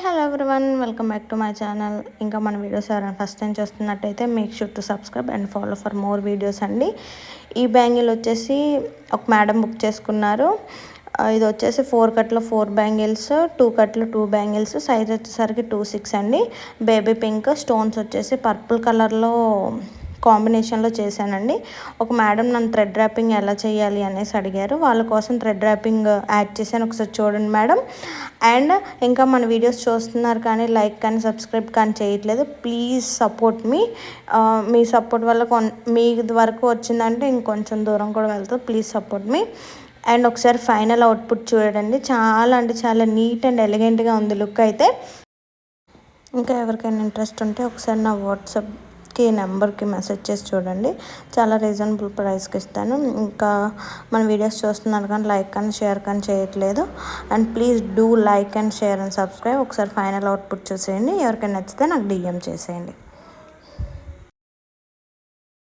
Hello everyone, welcome back to my channel. ఇంకా మన videos ఎవరైనా ఫస్ట్ టైం చూస్తున్నట్టయితే make sure to subscribe and follow for more videos అండి. ఈ bangle వచ్చేసి ఒక మేడం బుక్ చేసుకున్నారు. ఇది వచ్చేసి 4 కట్లో 4 బ్యాంగిల్స్, 2 కట్లో 2 బ్యాంగిల్స్, సైజ్ వచ్చేసరికి 2.6 అండి. బేబీ పింక్ స్టోన్స్ వచ్చేసి పర్పుల్ కలర్లో కాంబినేషన్లో చేశానండి. ఒక మేడం నన్ను థ్రెడ్ ర్యాపింగ్ ఎలా చేయాలి అనేసి అడిగారు. వాళ్ళ కోసం థ్రెడ్ ర్యాపింగ్ యాడ్ చేశాను, ఒకసారి చూడండి మేడం. అండ్ ఇంకా మన వీడియోస్ చూస్తున్నారు కానీ లైక్ కానీ సబ్స్క్రైబ్ కానీ చేయట్లేదు. Please support me. Me support వల్ల మీ వరకు వచ్చిందంటే ఇంకొంచెం దూరం కూడా వెళ్తుంది. Please support me. అండ్ ఒకసారి ఫైనల్ అవుట్పుట్ చూడండి. చాలా అంటే చాలా నీట్ అండ్ ఎలిగెంట్గా ఉంది లుక్ అయితే. ఇంకా ఎవరికైనా ఇంట్రెస్ట్ ఉంటే ఒకసారి నా వాట్సాప్కి నెంబర్కి మెసేజ్ చేసి చూడండి. చాలా రీజనబుల్ ప్రైస్కి ఇస్తాను. ఇంకా మన వీడియోస్ చూస్తున్నారు కానీ లైక్ కానీ షేర్ కానీ చేయట్లేదు. And please do like and share and subscribe. ఒకసారి ఫైనల్ అవుట్పుట్ చూసేయండి. ఎవరికైనా నచ్చితే నాకు DM చేసేయండి.